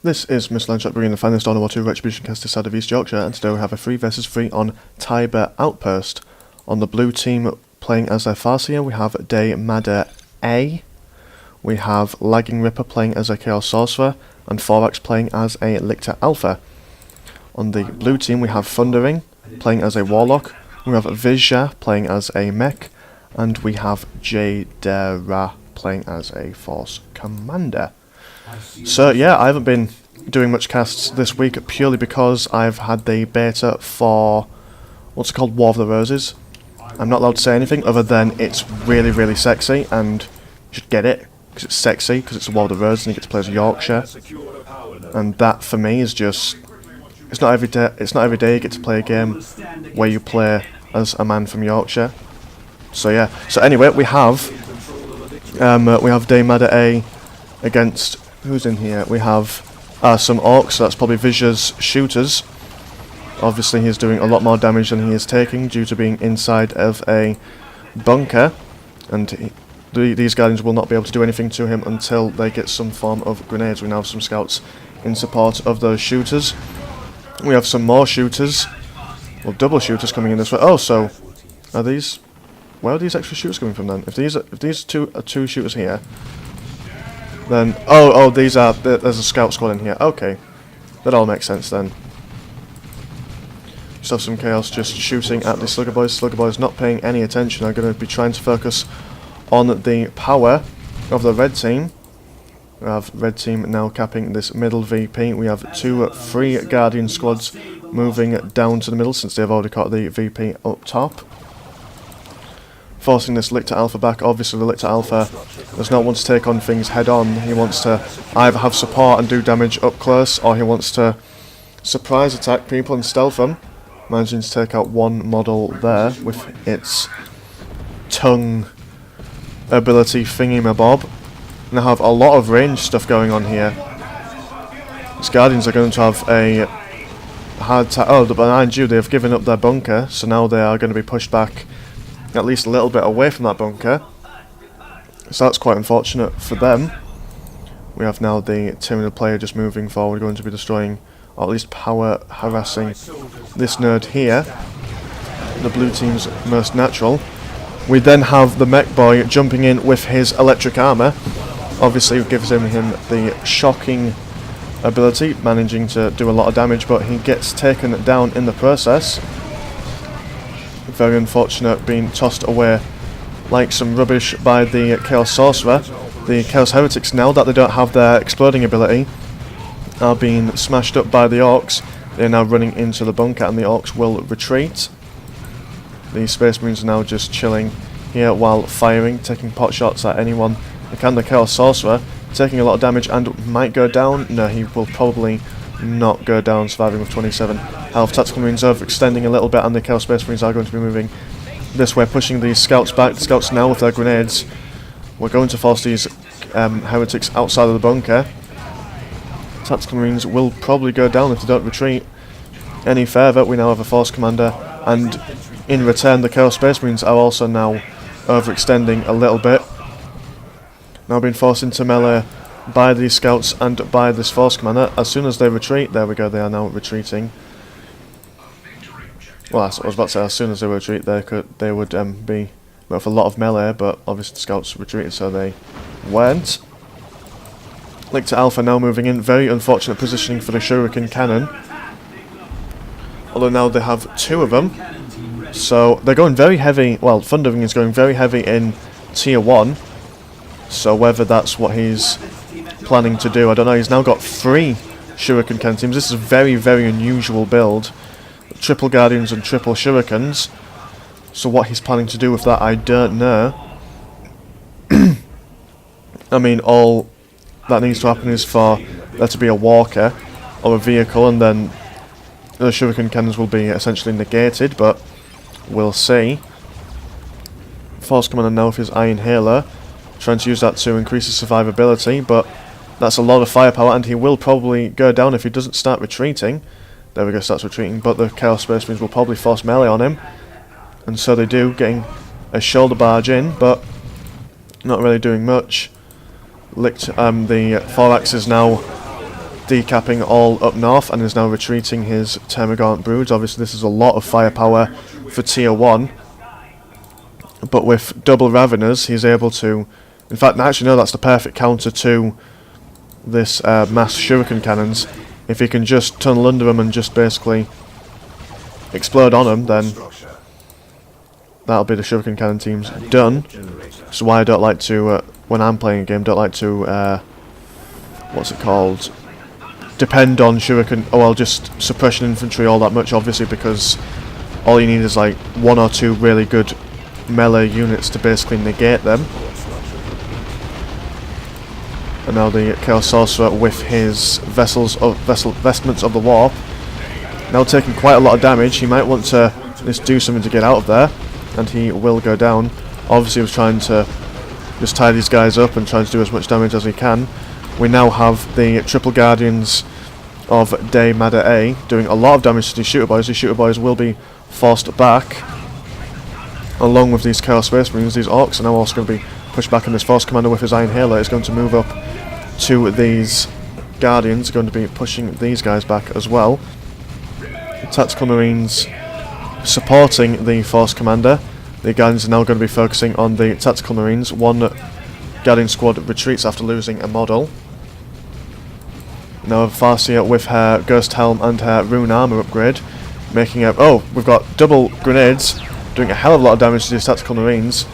This is Mr. Landshark bringing the finest World War II Retribution cast this side of East Yorkshire, and today we have a 3 vs 3 on Tiber Outpost. On the blue team playing as their Farseer, we have Jadera A, we have LagginRipper playing as a Chaos Sorcerer, and Thorax playing as a Lictor Alpha. On the blue team we have Thundering playing as a Warlock, we have Vizja playing as a Mech, and we have Jadera playing as a Force Commander. So yeah, I haven't been doing much casts this week purely because I've had the beta for what's it called, War of the Roses. I'm not allowed to say anything other than it's really sexy and you should get it because it's sexy, because it's a War of the Roses and you get to play as Yorkshire, and that for me is just, it's not every day you get to play a game where you play as a man from Yorkshire. So yeah, so anyway, we have Jadera A against, who's in here? We have some orcs, so that's probably Vizja's shooters. Obviously he's doing a lot more damage than he is taking due to being inside of a bunker, and these guardians will not be able to do anything to him until they get some form of grenades. We now have some scouts in support of those shooters. We have some more shooters, well, double shooters coming in this way. Oh, so are these, where are these extra shooters coming from then? If these two are two shooters here, then there's a scout squad in here. Okay, that all makes sense then. Just have some chaos just shooting at the Slugger Boys. Slugger Boys not paying any attention. Are going to be trying to focus on the power of the red team. We have red team now capping this middle VP. We have 3 Guardian squads moving down to the middle since they've already caught the VP up top, forcing this Lictor Alpha back. Obviously the Lictor Alpha does not want to take on things head on. He wants to either have support and do damage up close, or he wants to surprise attack people and stealth them. Managing to take out one model there with its tongue ability thingy-mabob. Now have a lot of range stuff going on here. These Guardians are going to have a hard time. Oh, but behind you, they've given up their bunker, so now they are going to be pushed back at least a little bit away from that bunker. So that's quite unfortunate for them. We have now the Tyranid player just moving forward, going to be destroying, or at least power harassing this nerd here, the blue team's most natural. We then have the mech boy jumping in with his electric armor. Obviously it gives him the shocking ability, managing to do a lot of damage, but he gets taken down in the process. Very unfortunate, being tossed away like some rubbish by the Chaos Sorcerer. The Chaos Heretics, now that they don't have their exploding ability, are being smashed up by the orcs. They are now running into the bunker and the orcs will retreat. The Space Marines are now just chilling here while firing, taking pot shots at anyone they can. The Chaos Sorcerer taking a lot of damage and might go down. No, he will probably not go down, surviving with 27 health. Tactical Marines overextending a little bit, and the Chaos Space Marines are going to be moving this way, pushing these scouts back. The scouts now with their grenades. We're going to force these heretics outside of the bunker. Tactical Marines will probably go down if they don't retreat any further. We now have a Force Commander, and in return the Chaos Space Marines are also now overextending a little bit. Now being forced into melee by these scouts and by this Force Commander. As soon as they retreat, there we go, they are now retreating. Well, I was about to say, as soon as they retreat, they would be with a lot of melee, but obviously the scouts retreated, so they weren't. Lictor Alpha now moving in, very unfortunate positioning for the Shuriken Cannon. Although now they have 2 of them, so they're going very heavy. Well, Thundering is going very heavy in tier 1, so whether that's what he's planning to do, I don't know. He's now got 3 Shuriken Cannon teams. This is a very unusual build. Triple Guardians and triple Shurikens. So what he's planning to do with that, I don't know. I mean, all that needs to happen is for there to be a walker or a vehicle, and then the Shuriken Cannons will be essentially negated, but we'll see. Force Commander now with his Iron Halo, trying to use that to increase his survivability, but that's a lot of firepower, and he will probably go down if he doesn't start retreating. There we go, starts retreating, but the Chaos Space Marines will probably force melee on him, and so they do, getting a shoulder barge in, but not really doing much. The Thorax is now decapping all up north and is now retreating his Termagant broods. Obviously this is a lot of firepower for tier 1. But with double Raveners, he's able to... In fact, actually no, that's the perfect counter to this mass shuriken cannons. If he can just tunnel under them and just basically explode on them, then that'll be the shuriken cannon teams done. So why I don't like to, when I'm playing a game, don't like to, what's it called, depend on shuriken, oh well, just suppression infantry all that much, obviously, because all you need is like 1 or 2 really good melee units to basically negate them. And now the Chaos Sorcerer with his Vestments of the Warp, now taking quite a lot of damage. He might want to just do something to get out of there, and he will go down. Obviously he was trying to just tie these guys up and trying to do as much damage as he can. We now have the Triple Guardians of Day Madder A doing a lot of damage to these Shooter Boys. These Shooter Boys will be forced back, along with these Chaos Space Marines. These Orcs are now also going to be pushed back, and this Force Commander with his Iron Halo is going to move up to these Guardians, going to be pushing these guys back as well. The Tactical Marines supporting the Force Commander. The Guardians are now going to be focusing on the Tactical Marines. One Guardian squad retreats after losing a model. Now Farseer with her Ghost Helm and her Rune Armour upgrade, making a... Oh, we've got double grenades, doing a hell of a lot of damage to these Tactical Marines,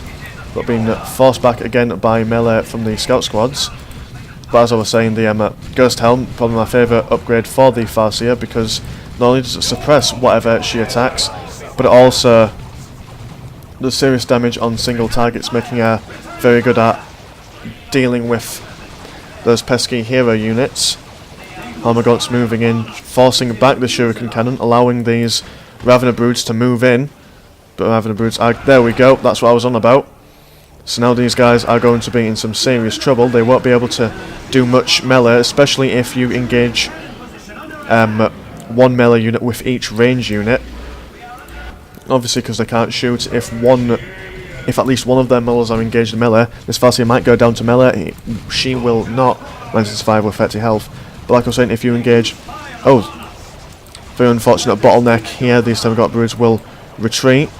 but being forced back again by melee from the Scout squads. But as I was saying, the Ghost Helm, probably my favourite upgrade for the Farseer, because not only does it suppress whatever she attacks, but it also does serious damage on single targets, making her very good at dealing with those pesky hero units. Hormagaunts moving in, forcing back the Shuriken Cannon, allowing these Ravener Broods to move in. But Ravener Broods are... There we go, that's what I was on about. So now these guys are going to be in some serious trouble. They won't be able to do much melee, especially if you engage one melee unit with each range unit. Obviously, because they can't shoot. If at least one of their melees are engaged in melee, this Farseer might go down to melee. She will not manage to survive with 30 health. But like I was saying, if you engage... Oh, very unfortunate bottleneck here. These Termagant Broods will retreat.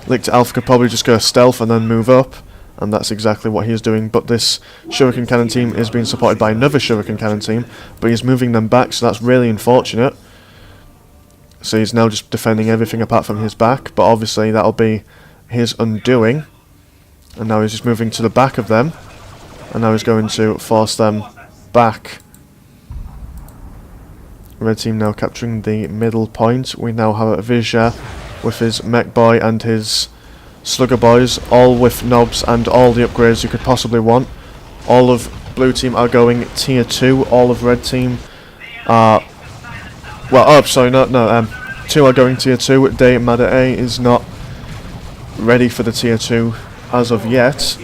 Licked Alpha could probably just go stealth and then move up, and that's exactly what he is doing. But this Shuriken Cannon team is being supported by another Shuriken Cannon team, but he's moving them back, so that's really unfortunate. So he's now just defending everything apart from his back, but obviously that'll be his undoing. And now he's just moving to the back of them, and now he's going to force them back. Red team now capturing the middle point. We now have a Vizja with his Mech Boy and his Slugger Boys, all with knobs and all the upgrades you could possibly want. All of blue team are going tier 2, all of red team are... Well, oh, sorry, no, 2 are going tier 2. Day Madder A is not ready for the tier 2 as of yet,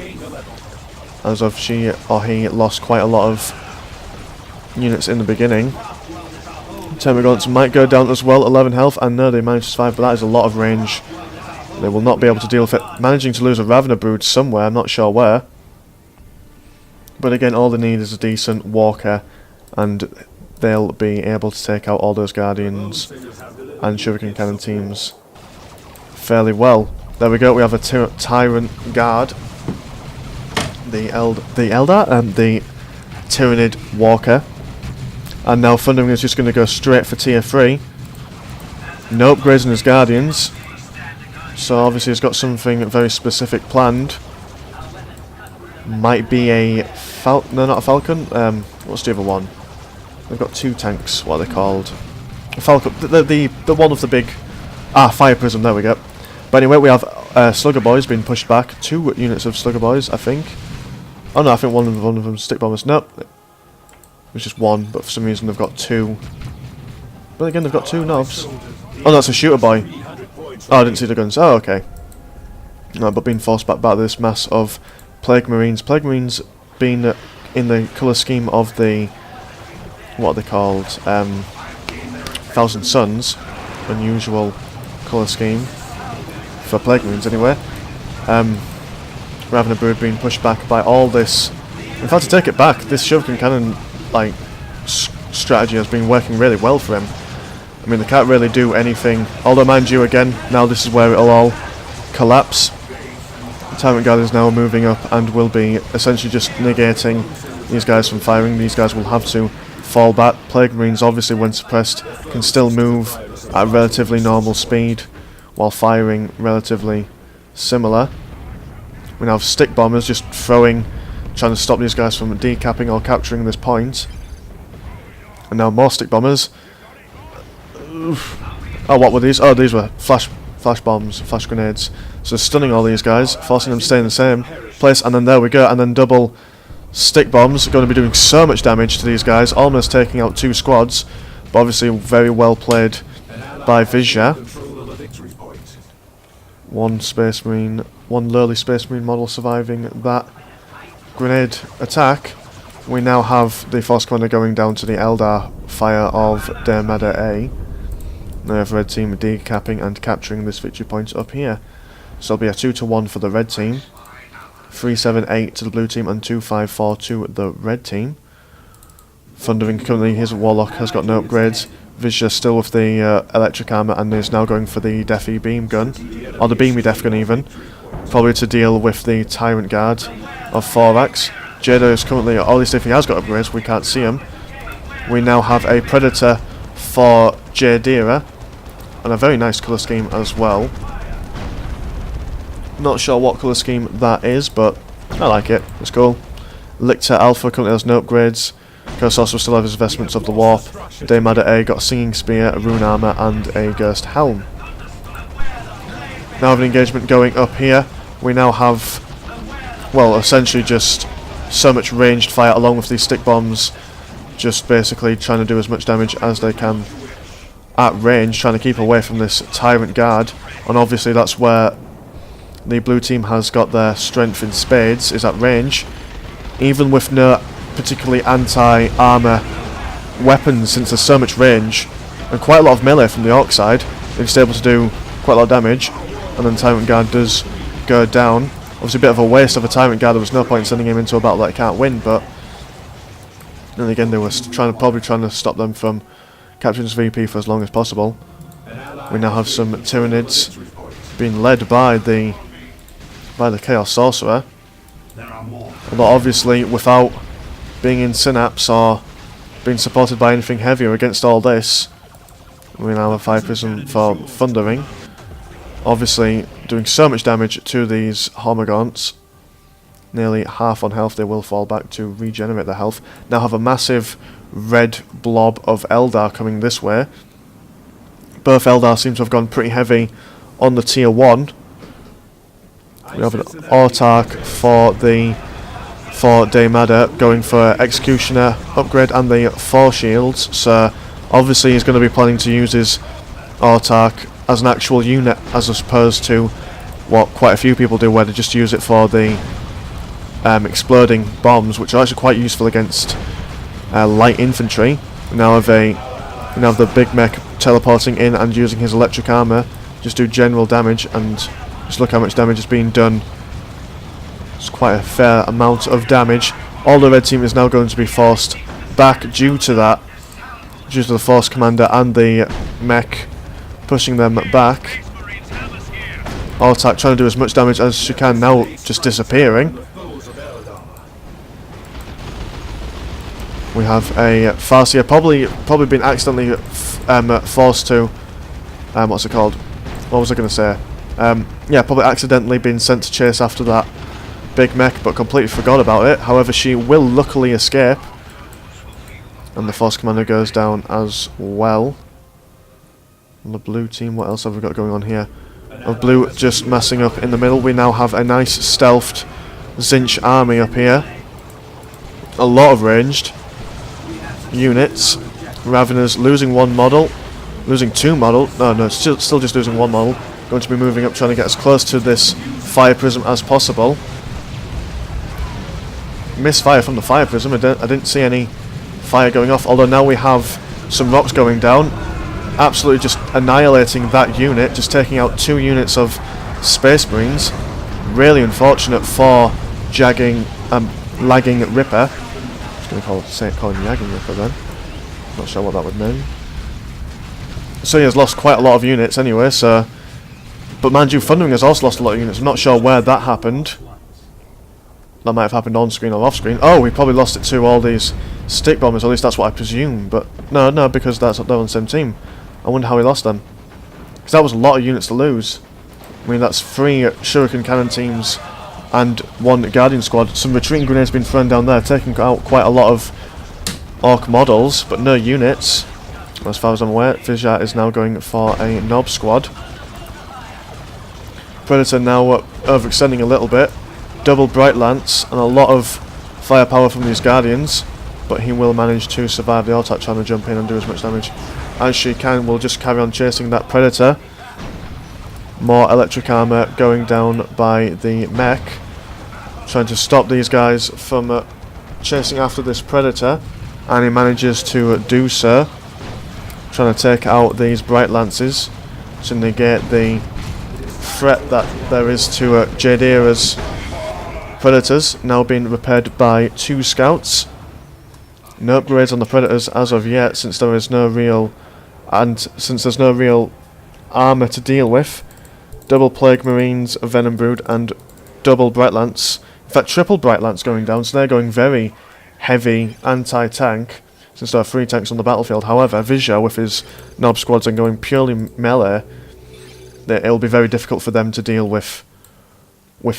as of she or he lost quite a lot of units in the beginning. Termagants might go down as well, 11 health, and no, they managed to survive, but that is a lot of range. They will not be able to deal with it. Managing to lose a Ravener Brood somewhere, I'm not sure where. But again, all they need is a decent Walker, and they'll be able to take out all those Guardians and Shuriken Cannon teams fairly well. There we go, we have a Tyrant Guard, the Eldar, and the Tyrannid Walker. And now Thundering is just going to go straight for tier 3. No upgrades in his Guardians. So obviously he's got something very specific planned. Might be a no, not a Falcon. What's the other one? They've got 2 tanks. What are they called? A Falcon. The one of the big... Fire Prism. There we go. But anyway, we have Slugger Boys being pushed back. 2 units of Slugger Boys, I think. Oh no, I think one of them Stick Bombers. Nope. It was just 1, but for some reason they've got 2. But again, they've got 2 knobs. Oh, that's a Shooter Boy. Oh, I didn't see the guns. Oh, okay. No, but being forced back by this mass of Plague Marines. Plague Marines being in the colour scheme of the... What are they called? Thousand Suns. Unusual colour scheme. For Plague Marines, anyway. Ravener Brood being pushed back by all this... In fact, to take it back, this Shuriken Cannon, like, strategy has been working really well for him. I mean, they can't really do anything, although mind you, again, now this is where it'll all collapse. The Tyrant Guard is now moving up and will be essentially just negating these guys from firing. These guys will have to fall back. Plague Marines, obviously, when suppressed, can still move at a relatively normal speed while firing relatively similar. We now have Stick Bombers just trying to stop these guys from decapping or capturing this point. And now more Stick Bombers. Oof. Oh, what were these? Oh, these were flash bombs, flash grenades. So stunning all these guys, forcing them to stay in the same place. And then there we go, and then double Stick Bombs are going to be doing so much damage to these guys, almost taking out 2 squads. But obviously very well played by Vizja. One Space Marine, one lowly Space Marine model surviving that grenade attack. We now have the Force Commander going down to the Eldar fire of Jadera A. Now we have Red Team decapping and capturing this victory point up here. So it'll be a 2-1 for the Red Team. 3-7-8 to the Blue Team and 2-5-4 to the Red Team. Thundering currently, his Warlock has got no upgrades. Vizja still with the electric armor and is now going for the Deathy beam gun, or the beamy death gun even, probably to deal with the Tyrant Guard of Thorax. Jadera is currently, at least if he has got upgrades, we can't see him. We now have a Predator for Jadera, and a very nice colour scheme as well. Not sure what colour scheme that is, but I like it, it's cool. Lictor Alpha currently has no upgrades. Curse also still have his Vestments of the Warp. Jadera A got a Singing Spear, a Rune Armour and a Ghost Helm. Now have an engagement going up here. We now have, well, essentially just so much ranged fire along with these Stick Bombs, just basically trying to do as much damage as they can at range, trying to keep away from this Tyrant Guard. And obviously that's where the Blue Team has got their strength in spades, is at range. Even with no particularly anti-armour weapons, since there's so much range and quite a lot of melee from the Orc side, they're just able to do quite a lot of damage. And then Tyrant Guard does go down. Obviously a bit of a waste of a Tyrant Guard. There was no point sending him into a battle that he can't win, but then again they were probably trying to stop them from capturing this VP for as long as possible. We now have some Tyranids being led by the Chaos Sorcerer, although obviously without being in Synapse or being supported by anything heavier against all this. We now have 5 Prism for Thundering, obviously doing so much damage to these Hormagaunts. Nearly half on health, they will fall back to regenerate their health. Now have a massive red blob of Eldar coming this way. Both Eldar seem to have gone pretty heavy on the tier 1. We have an Autarch for Jadera going for Executioner upgrade and the 4 shields, so obviously he's going to be planning to use his Autarch as an actual unit as opposed to what quite a few people do, where they just use it for the exploding bombs, which are actually quite useful against light infantry. We now have the big mech teleporting in and using his electric armor, just do general damage, and just look how much damage is being done. It's quite a fair amount of damage. All the Red Team is now going to be forced back due to that, due to the Force Commander and the mech pushing them back. Autarch trying to do as much damage as she can, now just disappearing. We have a Farseer probably been accidentally forced to what's it called? What was I going to say? Yeah, probably accidentally been sent to chase after that big mech, but completely forgot about it. However, she will luckily escape, and the Force Commander goes down as well. On the Blue Team, what else have we got going on here? Of Blue just messing up in the middle. We now have a nice stealthed Zinch army up here. A lot of ranged units. Raveners losing 1 model, losing 2 model. No, still just losing 1 model. Going to be moving up, trying to get as close to this Fire Prism as possible. Misfire from the Fire Prism. I didn't see any fire going off, although now we have some rocks going down. Absolutely just annihilating that unit, just taking out 2 units of Space Marines. Really unfortunate for LagginRipper. I'm just going to call him LagginRipper then. Not sure what that would mean. So he has lost quite a lot of units anyway, so... But mind you, Thundering has also lost a lot of units. I'm not sure where that happened. That might have happened on screen or off screen. Oh, he probably lost it to all these stick bombers, at least that's what I presume. But no, because they're on the same team. I wonder how he lost them. Because that was a lot of units to lose. I mean, that's 3 Shuriken Cannon teams and 1 Guardian squad. Some retreating grenades being thrown down there, taking out quite a lot of Orc models, but no units. As far as I'm aware, Vizja is now going for a Nob squad. Predator now overextending a little bit. Double Bright Lance and a lot of firepower from these Guardians, but he will manage to survive the auto trying to jump in and do as much damage as she can. Will just carry on chasing that Predator. More electric armor going down by the mech, trying to stop these guys from chasing after this Predator, and he manages to do so, trying to take out these Bright Lances to negate the threat that there is to Jadera's Predators. Now being repaired by 2 scouts. No upgrades on the Predators as of yet, since there is no real armor to deal with. Double Plague Marines, Venom Brood, and double Bright Lance. In fact, triple Bright Lance going down, so they're going very heavy anti-tank, since there are 3 tanks on the battlefield. However, Vizja, with his Nob squads and going purely melee, it'll be very difficult for them to deal with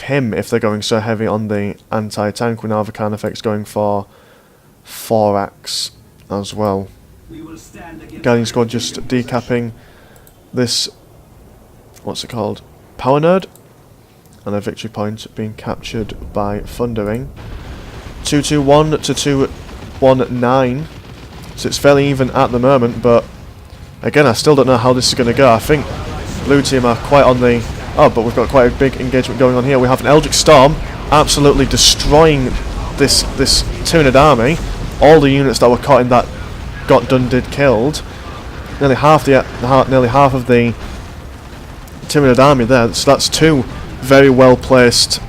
him if they're going so heavy on the anti-tank. We now have a Carnifex going for Thorax as well. Guardian squad just decapping this, what's it called, Power Node, and a victory point being captured by Thundering. 221 to 219, so it's fairly even at the moment, but again, I still don't know how this is going to go. I think blue team are quite on the... Oh, but we've got quite a big engagement going on here. We have an Eldritch Storm absolutely destroying this Tyranid army. All the units that were caught in that did killed. Nearly half of the Tyranid army there. So that's 2 very well placed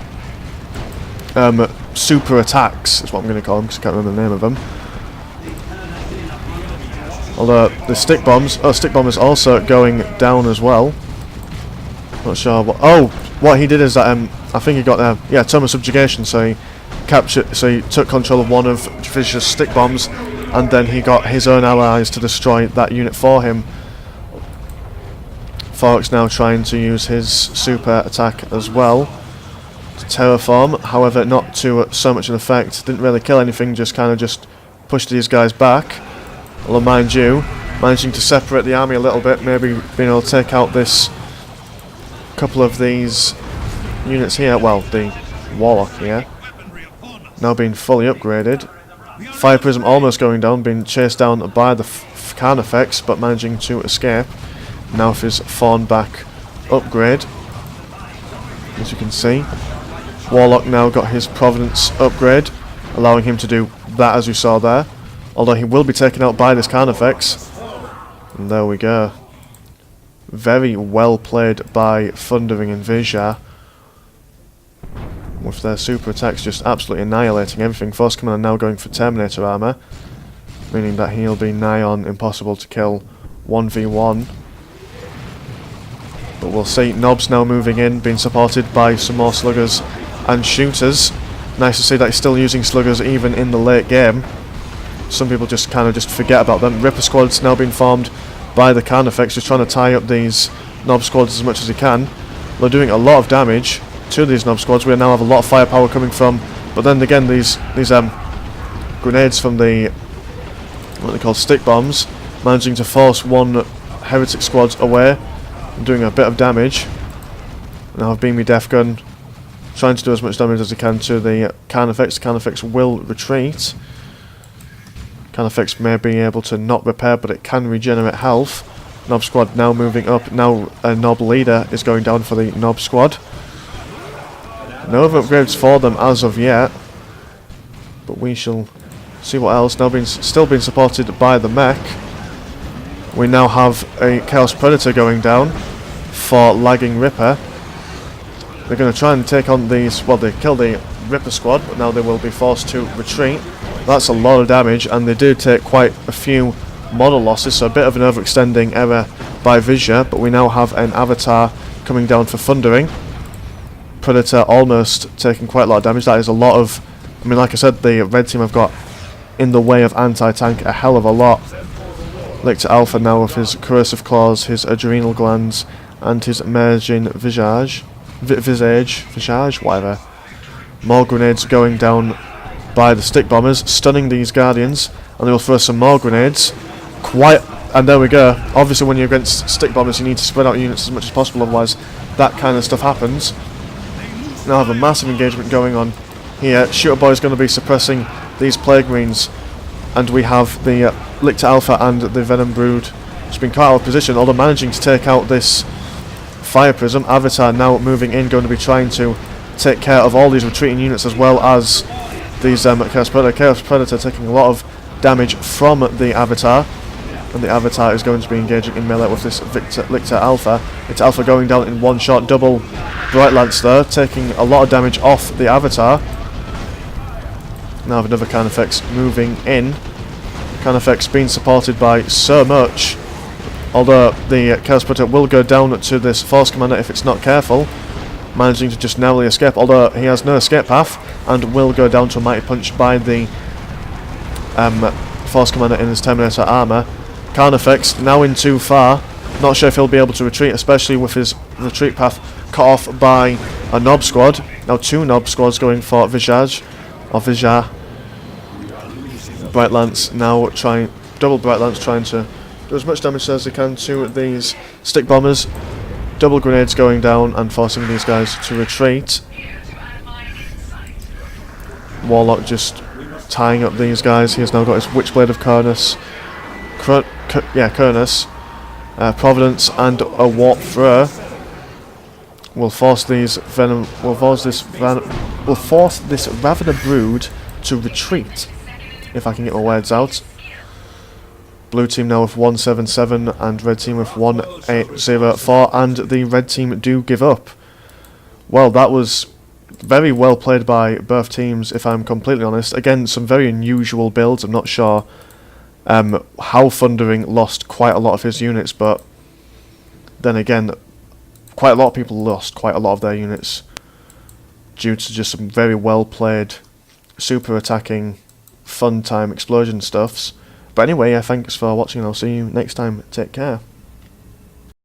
super attacks. Is what I'm going to call them, because I can't remember the name of them. Although the stick bombers also going down as well. Not sure what. Oh, what he did is that I think he got Tome of Subjugation. So he took control of one of Vizja's stick bombs, and then he got his own allies to destroy that unit for him. Thorax now trying to use his super attack as well to terraform. However, not to so much an effect. Didn't really kill anything. Just pushed these guys back. Although, mind you, managing to separate the army a little bit, maybe being able to take out this couple of these units here. Well, the Warlock here, now being fully upgraded. Fire Prism almost going down, being chased down by the Carnifex, but managing to escape. Now with his Fawn back upgrade, as you can see. Warlock now got his Providence upgrade, allowing him to do that as we saw there. Although he will be taken out by this Carnifex. And there we go. Very well played by Thundering and Vizja, with their super attacks just absolutely annihilating everything. Force Commander now going for Terminator armor, meaning that he'll be nigh on impossible to kill 1v1. But we'll see. Nob's now moving in, being supported by some more sluggers and shooters. Nice to see that he's still using sluggers even in the late game. Some people just forget about them. Ripper squads now being formed by the Carnifex, just trying to tie up these Nob squads as much as he can. They're doing a lot of damage to these Nob squads. We now have a lot of firepower coming from, but then again these grenades from the what they call stick bombs, managing to force 1 heretic squad away and doing a bit of damage. Now I've Beamy Death Gun trying to do as much damage as he can to the Carnifex. The Carnifex will retreat. Carnifex may be able to not repair, but it can regenerate health. Nob squad now moving up. Now a Nob leader is going down for the Nob squad. No other upgrades for them as of yet, but we shall see what else. Now still being supported by the mech. We now have a Chaos Predator going down for LagginRipper. They're going to try and take on these. Well, they killed the Ripper squad, but now they will be forced to retreat. That's a lot of damage, and they do take quite a few model losses, so a bit of an overextending error by Vizja, but we now have an Avatar coming down for Thundering. Predator almost taking quite a lot of damage. That is a lot of... I mean, like I said, the red team have got in the way of anti-tank a hell of a lot. Lictor Alpha now with his Corrosive Claws, his Adrenal Glands, and his Merging Visage, whatever. More grenades going down by the Stick Bombers, stunning these Guardians, and they will throw some more grenades. And there we go. Obviously when you're against Stick Bombers you need to spread out units as much as possible, otherwise that kind of stuff happens. Now have a massive engagement going on here. Shooter Boy is going to be suppressing these Plague Marines, and we have the Lictor Alpha and the Venom Brood just been quite out of position, although managing to take out this Fire Prism. Avatar now moving in, going to be trying to take care of all these retreating units as well as these Chaos Predator. Chaos Predator taking a lot of damage from the Avatar, and the Avatar is going to be engaging in melee with this Lictor Alpha. Lictor Alpha going down in one shot, double Bright Lance there, taking a lot of damage off the Avatar. Now have another Carnifex moving in. Carnifex being supported by so much, although the Chaos Predator will go down to this Force Commander if it's not careful, managing to just narrowly escape, although he has no escape path, and will go down to a Mighty Punch by the Force Commander in his Terminator armour. Carnifex now in too far, not sure if he'll be able to retreat, especially with his retreat path cut off by a Nob Squad. Now two Nob Squads going for Vizja. Bright Lance now trying, double Bright Lance trying to do as much damage as they can to these Stick Bombers. Double grenades going down and forcing these guys to retreat. Warlock just tying up these guys. He has now got his Witchblade of Cronus. Cronus. Providence and a Warp Thrower will force these Venom. Will force this Ravener Brood to retreat. If I can get my words out. Blue team now with 177 and red team with 1804, and the red team do give up. Well, that was very well played by both teams, if I'm completely honest. Again, some very unusual builds. I'm not sure how Thundering lost quite a lot of his units, but then again, quite a lot of people lost quite a lot of their units due to just some very well played, super attacking, fun time explosion stuffs. But anyway, thanks for watching, and I'll see you next time. Take care.